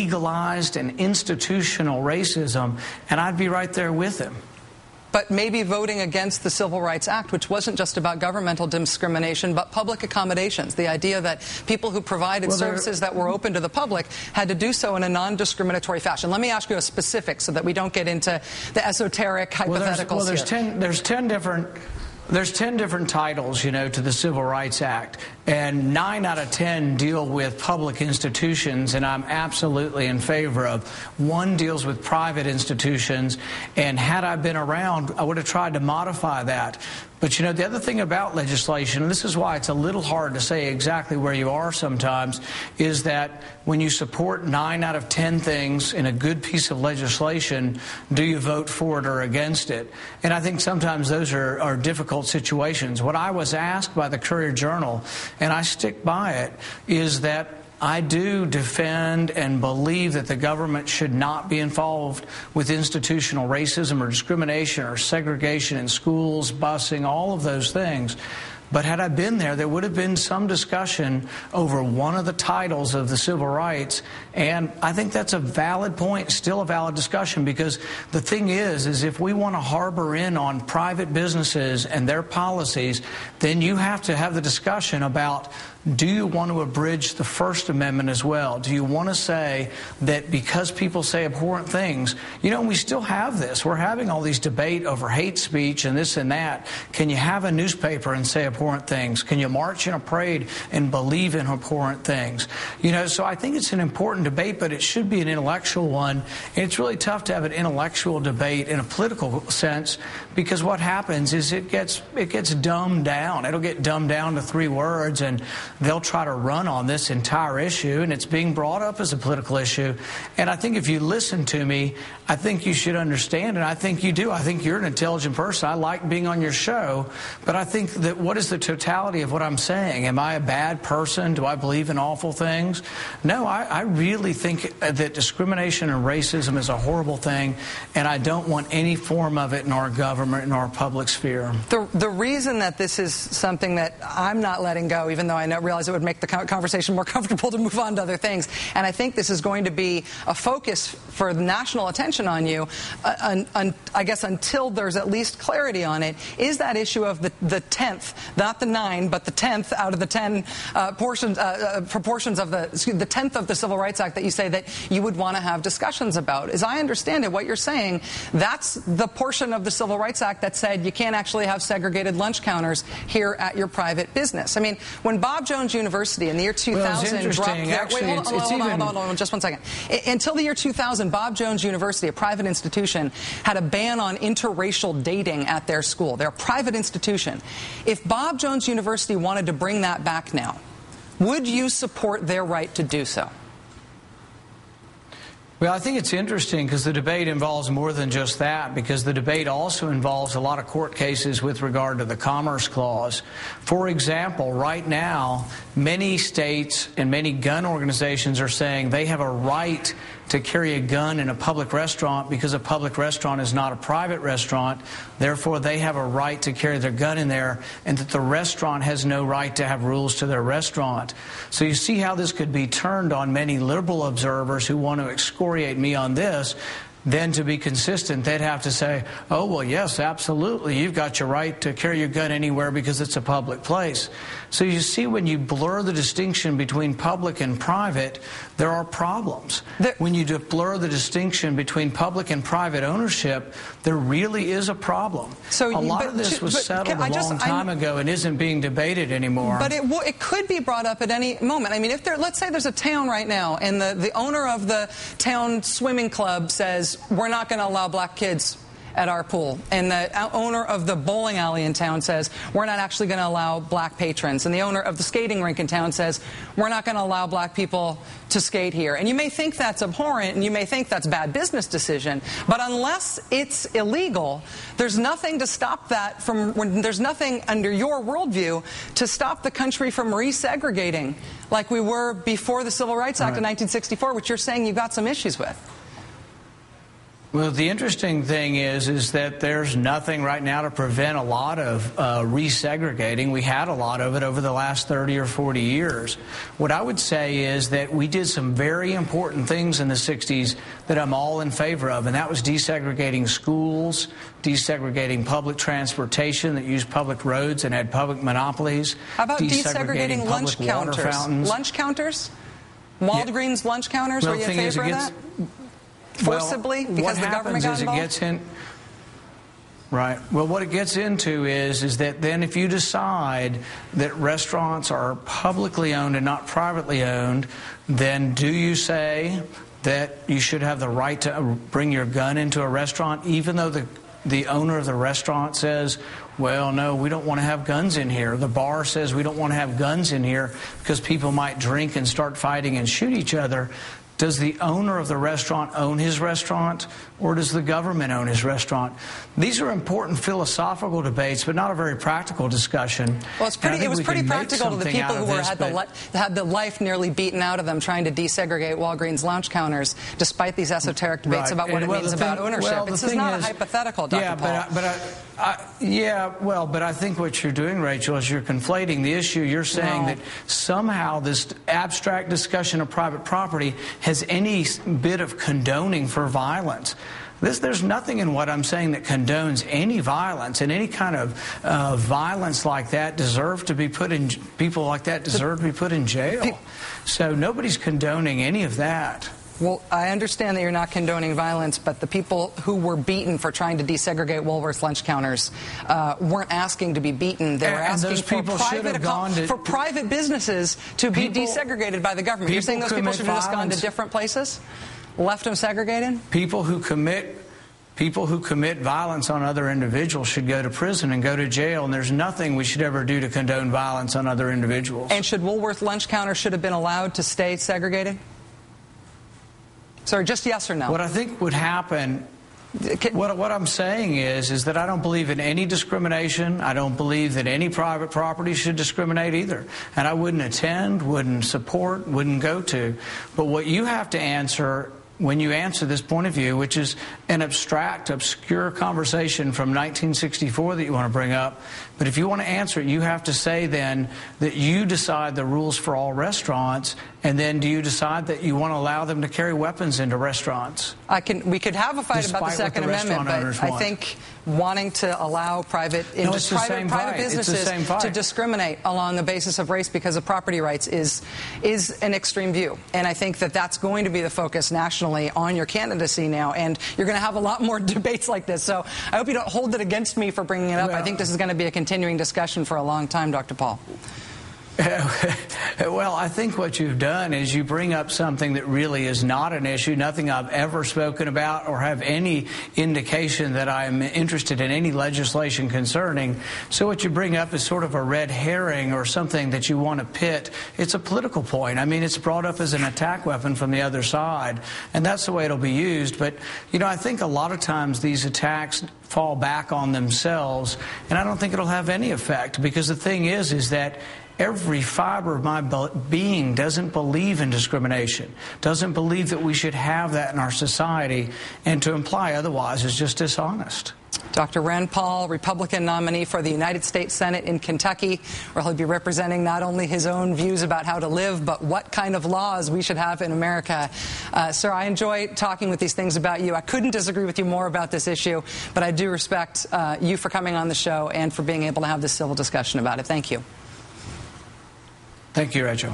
legalized and institutional racism, and I'd be right there with him. But maybe voting against the Civil Rights Act, which wasn't just about governmental discrimination, but public accommodations. The idea that people who provided services that were open to the public had to do so in a non-discriminatory fashion. Let me ask you a specific so that we don't get into the esoteric hypotheticals There's 10 different titles, to the Civil Rights Act, and 9 out of 10 deal with public institutions, and I'm absolutely in favor of. 1 deals with private institutions, and had I been around, I would have tried to modify that. But, the other thing about legislation, and this is why it's a little hard to say exactly where you are sometimes, is that when you support 9 out of 10 things in a good piece of legislation, do you vote for it or against it? And I think sometimes those are difficult situations. What I was asked by the Courier-Journal, and I stick by it, is that I do defend and believe that the government should not be involved with institutional racism or discrimination or segregation in schools, busing, all of those things. But had I been there, there would have been some discussion over one of the titles of the civil rights, and I think that's a valid point, still a valid discussion, because the thing is if we want to harbor in on private businesses and their policies, then you have to have the discussion about, do you want to abridge the First Amendment as well? Do you want to say that because people say abhorrent things, we still have this. We're having all these debate over hate speech and this and that. Can you have a newspaper and say abhorrent things? Can you march in a parade and believe in abhorrent things? So I think it's an important debate, but it should be an intellectual one. And it's really tough to have an intellectual debate in a political sense, because what happens is it gets dumbed down. It'll get dumbed down to 3 words, and they'll try to run on this entire issue, and it's being brought up as a political issue. And I think if you listen to me, I think you should understand, and I think you do. I think you're an intelligent person. I like being on your show, but I think that what is the totality of what I'm saying? Am I a bad person? Do I believe in awful things? No, I really think that discrimination and racism is a horrible thing, and I don't want any form of it in our government, in our public sphere. The reason that this is something that I'm not letting go, even though I realize it would make the conversation more comfortable to move on to other things, and I think this is going to be a focus for national attention on you, I guess until there's at least clarity on it, is that issue of the 10th, not the 9, but the 10th out of the 10 proportions of the 10th of the Civil Rights Act that you say that you would want to have discussions about. As I understand it, what you're saying, that's the portion of the Civil Rights Act that said you can't actually have segregated lunch counters here at your private business. I mean, when Bob Jones University in the year 2000 dropped hold on, just 1 second. Until the year 2000, Bob Jones University, a private institution, had a ban on interracial dating at their school. They're a private institution. If Bob Jones University wanted to bring that back now, would you support their right to do so? Well, I think it's interesting because the debate involves more than just that, because the debate also involves a lot of court cases with regard to the Commerce Clause. For example, right now, many states and many gun organizations are saying they have a right to carry a gun in a public restaurant because a public restaurant is not a private restaurant. Therefore, they have a right to carry their gun in there, and that the restaurant has no right to have rules to their restaurant. So you see how this could be turned on many liberal observers who want to excoriate me on this. Then to be consistent, they'd have to say, oh, well, yes, absolutely, you've got your right to carry your gun anywhere because it's a public place. So you see, when you blur the distinction between public and private, there are problems. When you blur the distinction between public and private ownership, there really is a problem. So a lot of this was settled a long time ago and isn't being debated anymore. But it could be brought up at any moment. I mean, if let's say there's a town right now, and the owner of the town swimming club says, we're not going to allow black kids at our pool, and the owner of the bowling alley in town says we're not actually going to allow black patrons, and the owner of the skating rink in town says we're not going to allow black people to skate here. And you may think that's abhorrent, and you may think that's a bad business decision, but unless it's illegal, there's nothing to stop that from, there's nothing under your worldview to stop the country from resegregating like we were before the Civil Rights Act of 1964, which you're saying you've got some issues with. Well, the interesting thing is that there's nothing right now to prevent a lot of resegregating. We had a lot of it over the last 30 or 40 years. What I would say is that we did some very important things in the 60s that I'm all in favor of, and that was desegregating schools, desegregating public transportation that used public roads and had public monopolies. How about desegregating lunch counters? Lunch counters? Walgreens lunch counters? Were you in favor of that? Forcibly, because the government got involved? Right. Well, what it gets into is that then if you decide that restaurants are publicly owned and not privately owned, then do you say that you should have the right to bring your gun into a restaurant, even though the owner of the restaurant says, well, no, we don't want to have guns in here. The bar says we don't want to have guns in here because people might drink and start fighting and shoot each other. Does the owner of the restaurant own his restaurant, or does the government own his restaurant? These are important philosophical debates, but not a very practical discussion. Well, it was pretty practical to the people who had the life nearly beaten out of them trying to desegregate Walgreens lunch counters, despite these esoteric debates about what it means about ownership. This is not a hypothetical, Dr. Paul. But I think what you're doing, Rachel, is you're conflating the issue. You're saying that somehow this abstract discussion of private property has any bit of condoning for violence. There's nothing in what I'm saying that condones any violence, and any kind of violence like that people like that deserve to be put in jail. So nobody's condoning any of that. Well, I understand that you're not condoning violence, but the people who were beaten for trying to desegregate Woolworth's lunch counters weren't asking to be beaten. They were asking for private businesses to be desegregated by the government. You're saying those people should have just gone to different places? Left them segregated? People who commit violence on other individuals should go to prison and go to jail, and there's nothing we should ever do to condone violence on other individuals. And should Woolworth lunch counters have been allowed to stay segregated? Sorry, just yes or no? What I think would happen, what I'm saying is that I don't believe in any discrimination. I don't believe that any private property should discriminate either. And I wouldn't attend, wouldn't support, wouldn't go to. But what you have to answer when you answer this point of view, which is an abstract, obscure conversation from 1964 that you want to bring up, but if you want to answer it, you have to say then that you decide the rules for all restaurants, and then do you decide that you want to allow them to carry weapons into restaurants? We could have a fight about the Second Amendment, but I think wanting to allow private businesses to discriminate along the basis of race because of property rights is an extreme view. And I think that that's going to be the focus nationally on your candidacy now. And you're going to have a lot more debates like this. So I hope you don't hold it against me for bringing it up. I think this is going to be a continuing discussion for a long time, Dr. Paul. Well, I think what you've done is you bring up something that really is not an issue, nothing I've ever spoken about or have any indication that I'm interested in any legislation concerning. So what you bring up is sort of a red herring or something that you want to pit. It's a political point. I mean, it's brought up as an attack weapon from the other side, and that's the way it'll be used. But, you know, I think a lot of times these attacks fall back on themselves, and I don't think it'll have any effect, because the thing is that every fiber of my being doesn't believe in discrimination, doesn't believe that we should have that in our society, and to imply otherwise is just dishonest. Dr. Rand Paul, Republican nominee for the United States Senate in Kentucky, where he'll be representing not only his own views about how to live, but what kind of laws we should have in America. Sir, I enjoy talking with these things about you. I couldn't disagree with you more about this issue, but I do respect you for coming on the show and for being able to have this civil discussion about it. Thank you. Thank you, Rachel.